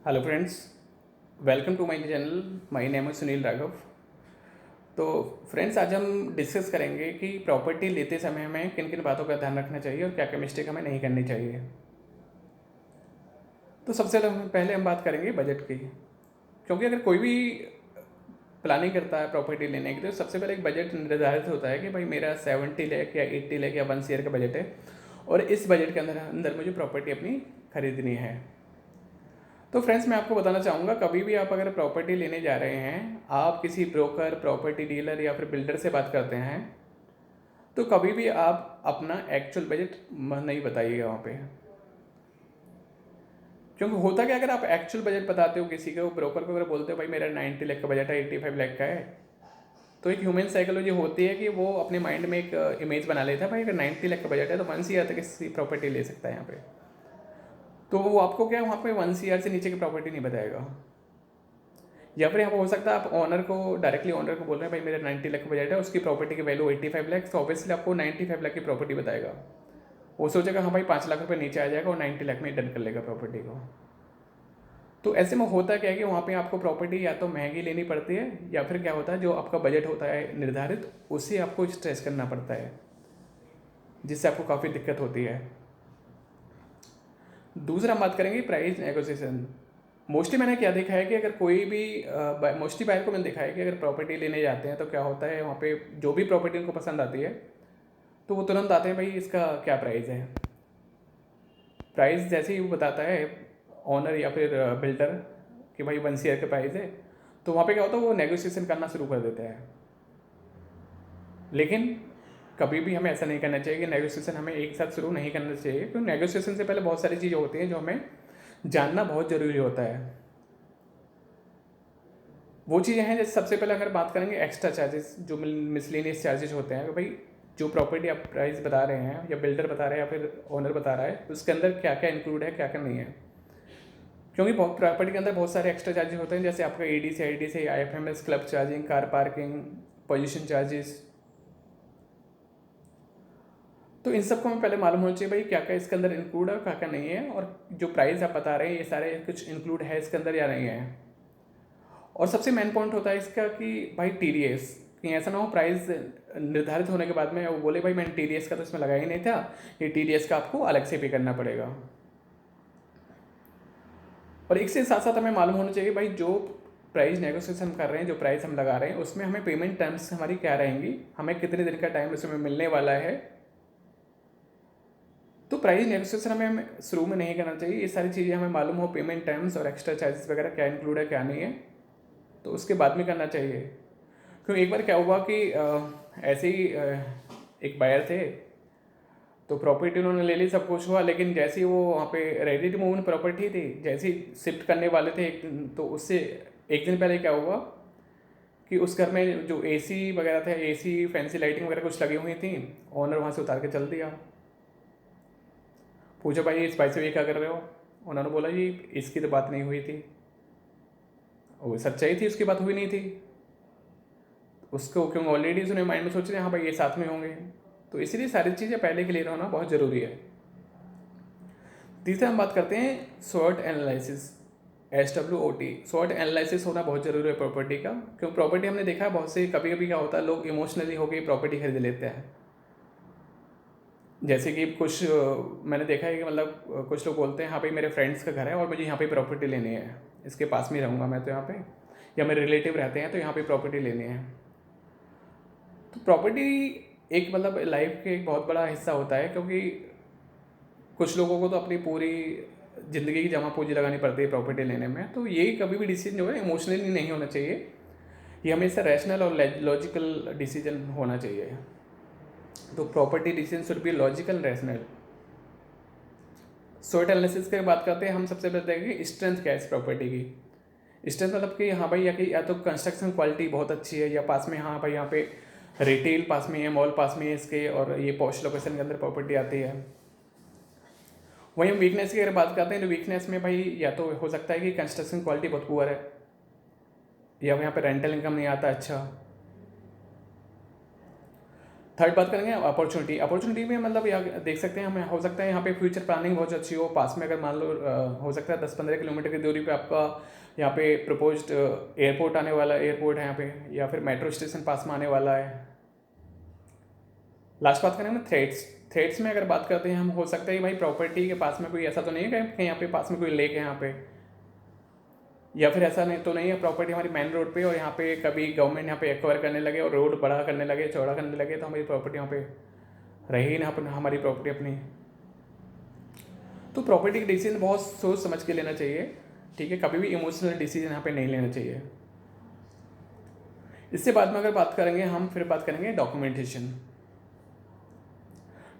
Hello friends, welcome to my channel. My name है सुनील राघव। तो friends, आज हम डिस्कस करेंगे कि प्रॉपर्टी लेते समय हमें किन किन बातों का ध्यान रखना चाहिए और क्या क्या मिस्टेक हमें नहीं करनी चाहिए। तो सबसे पहले हम बात करेंगे बजट की, क्योंकि अगर कोई भी प्लानिंग करता है प्रॉपर्टी लेने की तो सबसे पहले एक बजट निर्धारित होता है कि भाई मेरा 70 लाख या 80 लाख या 1 ईयर का बजट है और इस बजट के अंदर अंदर मुझे प्रॉपर्टी अपनी खरीदनी है। तो फ्रेंड्स, मैं आपको बताना चाहूँगा, कभी भी आप अगर प्रॉपर्टी लेने जा रहे हैं, आप किसी ब्रोकर, प्रॉपर्टी डीलर या फिर बिल्डर से बात करते हैं, तो कभी भी आप अपना एक्चुअल बजट नहीं बताइएगा वहाँ पे। क्योंकि होता क्या, अगर आप एक्चुअल बजट बताते हो किसी को, ब्रोकर को अगर बोलते हो भाई मेरा 90 लाख का बजट है, 85 लाख का है, तो एक ह्यूमन साइकोलॉजी होती है कि वो अपने माइंड में एक इमेज बना लेता है, भाई अगर 90 लाख का बजट है तो 1 CR तक किसी प्रॉपर्टी ले सकता है यहाँ पे। तो वो आपको क्या, वहाँ पे 1 CR से नीचे की प्रॉपर्टी नहीं बताएगा। या फिर यहाँ पर हो सकता है आप ऑनर को डायरेक्टली ऑनर को बोल रहे हैं भाई मेरा 90 लाख का बजट है, उसकी प्रॉपर्टी की वैल्यू 85 लाख, तो ऑब्वियसली आपको 95 लाख की प्रॉपर्टी बताएगा। वो सोचेगा हाँ भाई 5 लाख रुपये नीचे आ जाएगा और 90 लाख में डन कर लेगा प्रॉपर्टी को। तो ऐसे में होता क्या है कि वहाँ पे आपको प्रॉपर्टी या तो महंगी लेनी पड़ती है, या फिर क्या होता है जो आपका बजट होता है निर्धारित, उससे आपको स्ट्रेस करना पड़ता है, जिससे आपको काफ़ी दिक्कत होती है। दूसरा हम बात करेंगे प्राइस नेगोशिएशन। मोस्टली मैंने क्या देखा है कि अगर कोई भी मोस्टली बायर को मैंने देखा है कि अगर प्रॉपर्टी लेने जाते हैं तो क्या होता है, वहाँ पे जो भी प्रॉपर्टी उनको पसंद आती है तो वो तुरंत आते हैं भाई इसका क्या प्राइस है। प्राइस जैसे ही वो बताता है ऑनर या फिर बिल्डर कि भाई 1 CR का प्राइस है, तो वहाँ पे क्या होता है, वो नेगोशिएशन करना शुरू कर देते हैं। लेकिन कभी भी हमें ऐसा नहीं करना चाहिए कि नेगोशिएशन हमें एक साथ शुरू नहीं करना चाहिए, क्योंकि नेगोशिएशन से पहले बहुत सारी चीज़ें होती हैं जो हमें जानना बहुत ज़रूरी होता है। वो चीज़ें हैं, जैसे सबसे पहले अगर बात करेंगे एक्स्ट्रा चार्जेस, जो मिसलेनियस चार्जेस होते हैं कि भाई जो प्रॉपर्टी आप प्राइस बता रहे हैं या बिल्डर बता रहे हैं या फिर ओनर बता रहा है, उसके अंदर क्या क्या इंक्लूड है क्या क्या नहीं है। क्योंकि बहुत प्रॉपर्टी के अंदर बहुत सारे एक्स्ट्रा चार्जेस होते हैं, जैसे आपका ADC, IFMS, club charging, car parking, position charges. तो इन सबको हमें पहले मालूम होना चाहिए भाई क्या क्या इसके अंदर इंक्लूड है और क्या क्या नहीं है, और जो प्राइस आप बता रहे हैं ये सारे कुछ इंक्लूड है इसके अंदर या नहीं है। और सबसे मेन पॉइंट होता है इसका कि भाई TDS, कहीं ऐसा ना हो प्राइस निर्धारित होने के बाद में वो बोले भाई मैंने TDS का तो इसमें लगाया ही नहीं था, ये TDS का आपको अलग से पे करना पड़ेगा। और एक से साथ साथ हमें मालूम होना चाहिए भाई जो प्राइस नेगोशिएशन कर रहे हैं, जो प्राइस हम लगा रहे हैं, उसमें हमें पेमेंट टर्म्स हमारी क्या रहेंगी, हमें कितने दिन का टाइम उसमें मिलने वाला है। तो प्राइस नेगोशिएशन हमें शुरू में नहीं करना चाहिए, ये सारी चीज़ें हमें मालूम हो, पेमेंट टर्म्स और एक्स्ट्रा चार्जेस वगैरह क्या इंक्लूड है क्या नहीं है, तो उसके बाद में करना चाहिए। क्योंकि एक बार क्या हुआ कि ऐसे ही एक बायर थे, तो प्रॉपर्टी उन्होंने ले ली, सब कुछ हुआ, लेकिन जैसे ही वो वहाँ पे रेडी टू मूव प्रॉपर्टी थी, जैसे ही शिफ्ट करने वाले थे एक दिन, तो उससे एक दिन पहले क्या हुआ कि उस घर में जो AC वगैरह थे, AC फैंसी लाइटिंग वगैरह कुछ लगी हुई थी, ओनर वहाँ से उतार के चल दिया। पूछो भाई इस भाई से ये क्या कर रहे हो, उन्होंने बोला जी इसकी तो बात नहीं हुई थी। वो सच्चाई थी, उसकी बात हुई नहीं थी। उसको क्योंकि ऑलरेडी उसने माइंड में सोच रहे हाँ भाई ये साथ में होंगे, तो इसीलिए सारी चीज़ें पहले क्लियर होना बहुत ज़रूरी है। तीसरा हम बात करते हैं short analysis, SWOT। Short analysis होना बहुत ज़रूरी है प्रॉपर्टी का, क्योंकि प्रॉपर्टी हमने देखा है बहुत से कभी कभी क्या होता है, लोग इमोशनली होकर प्रॉपर्टी खरीद लेते हैं। जैसे कि कुछ मैंने देखा है कि मतलब कुछ लोग बोलते हैं हाँ भाई मेरे फ्रेंड्स का घर है और मुझे यहाँ पे प्रॉपर्टी लेनी है, इसके पास में रहूँगा मैं तो यहाँ पे, या मेरे रिलेटिव रहते हैं तो यहाँ पे प्रॉपर्टी लेनी है। तो प्रॉपर्टी एक मतलब लाइफ के एक बहुत बड़ा हिस्सा होता है, क्योंकि कुछ लोगों को तो अपनी पूरी ज़िंदगी की जमा पूंजी लगानी पड़ती है प्रॉपर्टी लेने में। तो ये कभी भी डिसीजन जो है इमोशनली नहीं होना चाहिए, ये हमेशा रैशनल और लॉजिकल डिसीजन होना चाहिए। तो property decision should be logical rational. Short analysis की बात करते हैं हम, सबसे पहले देखेंगे स्ट्रेंथ क्या है इस प्रॉपर्टी की। स्ट्रेंथ मतलब कि हाँ भाई या तो कंस्ट्रक्शन क्वालिटी बहुत अच्छी है, या पास में हाँ भाई यहाँ पे रिटेल पास में है, मॉल पास में है इसके, और ये पॉश लोकेशन के अंदर प्रॉपर्टी आती है। वहीं हम वीकनेस की अगर बात करते हैं तो वीकनेस में भाई या तो हो सकता है कि कंस्ट्रक्शन क्वालिटी बहुत पुअर है, या यहाँ पे रेंटल इनकम नहीं आता अच्छा। थर्ड बात करेंगे अपॉर्चुनिटी। अपॉर्चुनिटी में मतलब यहाँ देख सकते हैं, हमें हो सकता है यहाँ पे फ्यूचर प्लानिंग बहुत अच्छी हो। पास में अगर मान लो हो सकता है 10-15 किलोमीटर की दूरी पे आपका यहाँ पे प्रपोज्ड एयरपोर्ट आने वाला, एयरपोर्ट है यहाँ पे, या फिर मेट्रो स्टेशन पास में आने वाला है। लास्ट बात करेंगे थ्रेड्स। थ्रेड्स में अगर बात करते हैं हम, हो सकता है भाई प्रॉपर्टी के पास में कोई ऐसा तो नहीं है कि यहाँ पे पास में कोई लेक है यहाँ पे, या फिर ऐसा नहीं तो नहीं है प्रॉपर्टी हमारी मेन रोड पे और यहाँ पे कभी गवर्नमेंट यहाँ पे एक्वायर करने लगे और रोड बड़ा करने लगे, चौड़ा करने लगे, तो हमारी प्रॉपर्टी यहाँ पे रही ही ना हमारी प्रॉपर्टी अपनी। तो प्रॉपर्टी का डिसीजन बहुत सोच समझ के लेना चाहिए, ठीक है, कभी भी इमोशनल डिसीजन यहाँ पे नहीं लेना चाहिए। इससे बाद में अगर बात करेंगे हम, फिर बात करेंगे डॉक्यूमेंटेशन।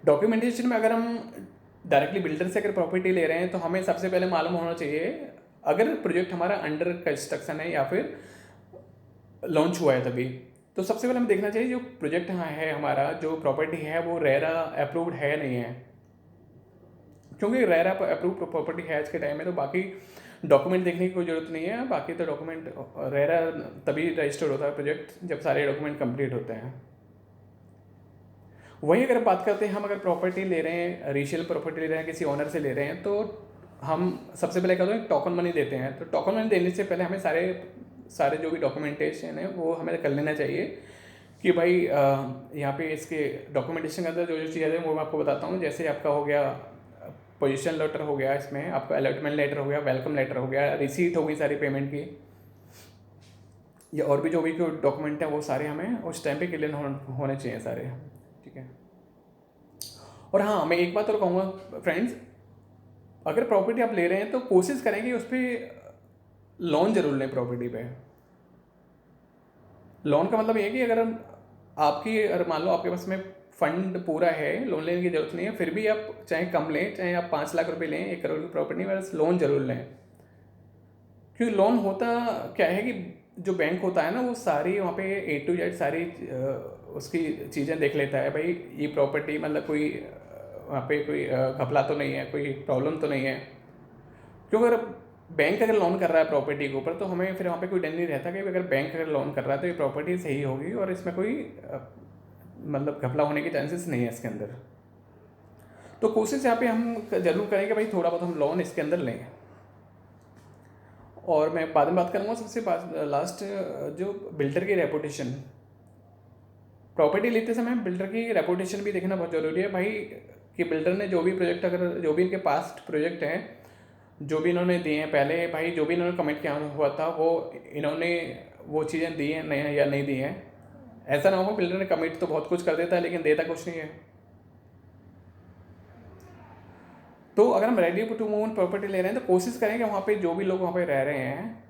डॉक्यूमेंटेशन में अगर हम डायरेक्टली बिल्डर से अगर प्रॉपर्टी ले रहे हैं तो हमें सबसे पहले मालूम होना चाहिए अगर प्रोजेक्ट हमारा अंडर कंस्ट्रक्शन है या फिर लॉन्च हुआ है तभी, तो सबसे पहले हमें देखना चाहिए जो प्रोजेक्ट है हमारा, जो प्रॉपर्टी है वो रेरा अप्रूव्ड है नहीं है। क्योंकि रेरा अप्रूव्ड प्रॉपर्टी है आज के टाइम में तो बाकी डॉक्यूमेंट देखने की कोई ज़रूरत नहीं है। बाकी तो डॉक्यूमेंट रेरा तभी रजिस्टर्ड होता है प्रोजेक्ट जब सारे डॉक्यूमेंट कंप्लीट होते हैं। वही अगर बात करते हैं हम, अगर प्रॉपर्टी ले रहे हैं, रीसेल प्रॉपर्टी ले रहे हैं, किसी ओनर से ले रहे हैं, तो हम सबसे पहले क्या होता टोकन मनी देते हैं। तो टोकन मनी देने से पहले हमें सारे जो भी डॉक्यूमेंटेशन है वो हमें कर लेना चाहिए कि भाई यहाँ पे इसके डॉक्यूमेंटेशन के अंदर जो जो चीज़ें हैं वो मैं आपको बताता हूँ। जैसे आपका हो गया पोजीशन लेटर हो गया, इसमें आपका अलॉटमेंट लेटर हो गया, वेलकम लेटर हो गया, रिसीट हो गई सारी पेमेंट की, या और भी जो भी डॉक्यूमेंट है वो सारे हमें उस टाइम पे क्लियर होने चाहिए सारे, ठीक है। और हाँ, मैं एक बात और कहूँगा फ्रेंड्स, अगर प्रॉपर्टी आप ले रहे हैं तो कोशिश करेंगे उस पर लोन जरूर लें। प्रॉपर्टी पे लोन का मतलब ये है कि अगर अगर मान लो आपके पास में फंड पूरा है, लोन लेने की जरूरत नहीं है, फिर भी आप चाहे कम लें, चाहे आप 5 लाख रुपए लें 1 करोड़ की प्रॉपर्टी में, बस लोन जरूर लें। क्योंकि लोन होता क्या है कि जो बैंक होता है ना वो सारी वहाँ पे A to Z सारी उसकी चीज़ें देख लेता है। भाई ये प्रॉपर्टी मतलब कोई वहाँ पे कोई घपला तो नहीं है, कोई प्रॉब्लम तो नहीं है। क्योंकि अगर बैंक अगर लोन कर रहा है प्रॉपर्टी के ऊपर तो हमें फिर वहाँ पे कोई डर नहीं रहता कि अगर बैंक अगर लोन कर रहा है तो ये प्रॉपर्टी सही होगी और इसमें कोई मतलब घपला होने के चांसेस नहीं है इसके अंदर। तो कोशिश यहाँ पे हम जरूर करें कि भाई थोड़ा बहुत हम लोन इसके अंदर लें। और मैं बाद में बात करूँगा सबसे लास्ट, जो बिल्डर की रेपुटेशन। प्रॉपर्टी लेते समय बिल्डर की रेपुटेशन भी देखना बहुत ज़रूरी है भाई, कि बिल्डर ने जो भी प्रोजेक्ट, अगर जो भी इनके पास्ट प्रोजेक्ट हैं, जो भी इन्होंने दिए हैं पहले, भाई जो भी इन्होंने कमिट किया हुआ था वो इन्होंने वो चीज़ें दी हैं नहीं या नहीं दी हैं। ऐसा ना हो बिल्डर ने कमिट तो बहुत कुछ कर देता है लेकिन देता कुछ नहीं है। तो अगर हम रेडी टू मूव प्रॉपर्टी ले रहे हैं तो कोशिश करें कि वहाँ पे जो भी लोग वहाँ पे रह रहे हैं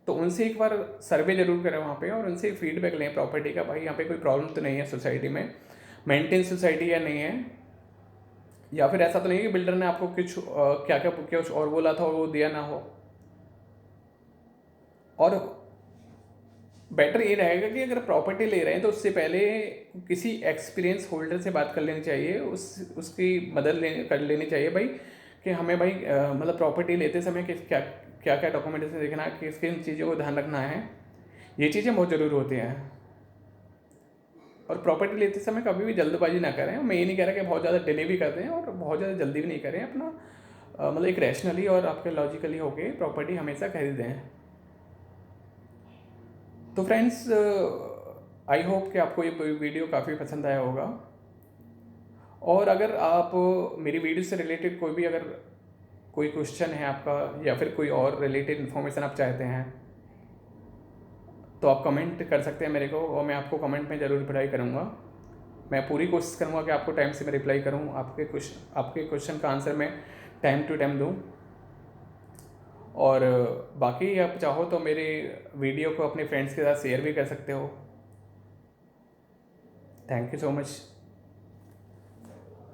तो उनसे एक बार सर्वे जरूर करें वहाँ पे और उनसे फीडबैक लें प्रॉपर्टी का, भाई यहाँ पे कोई प्रॉब्लम तो नहीं है सोसाइटी में, मेंटेन सोसाइटी या नहीं है, या फिर ऐसा तो नहीं है कि बिल्डर ने आपको कुछ क्या क्या कुछ और बोला था और वो दिया ना हो। और बेटर ये रहेगा कि अगर प्रॉपर्टी ले रहे हैं तो उससे पहले किसी एक्सपीरियंस होल्डर से बात कर लेनी चाहिए, उसकी मदद कर लेनी चाहिए भाई, कि हमें भाई मतलब प्रॉपर्टी लेते समय क्या क्या क्या डॉक्यूमेंटेशन देखना है, किस किन चीज़ों को ध्यान रखना है, ये चीज़ें बहुत ज़रूरी होती हैं। और प्रॉपर्टी लेते समय कभी भी जल्दबाजी ना करें। मैं ये नहीं कह रहा कि बहुत ज़्यादा डिले भी कर दें और बहुत ज़्यादा जल्दी भी नहीं करें, अपना मतलब एक रैशनली और आपके लॉजिकली होके प्रॉपर्टी हमेशा खरीदें। तो फ्रेंड्स, आई होप कि आपको ये वीडियो काफ़ी पसंद आया होगा। और अगर आप मेरी वीडियो से रिलेटेड कोई भी अगर कोई क्वेश्चन है आपका या फिर कोई और रिलेटेड इन्फॉर्मेशन आप चाहते हैं तो आप कमेंट कर सकते हैं मेरे को और मैं आपको कमेंट में ज़रूर रिप्लाई करूँगा। मैं पूरी कोशिश करूँगा कि आपको टाइम से मैं रिप्लाई करूँ, आपके क्वेश्चन का आंसर मैं टाइम टू टाइम दूँ। और बाकी आप चाहो तो मेरे वीडियो को अपने फ्रेंड्स के साथ शेयर भी कर सकते हो। Thank you so much.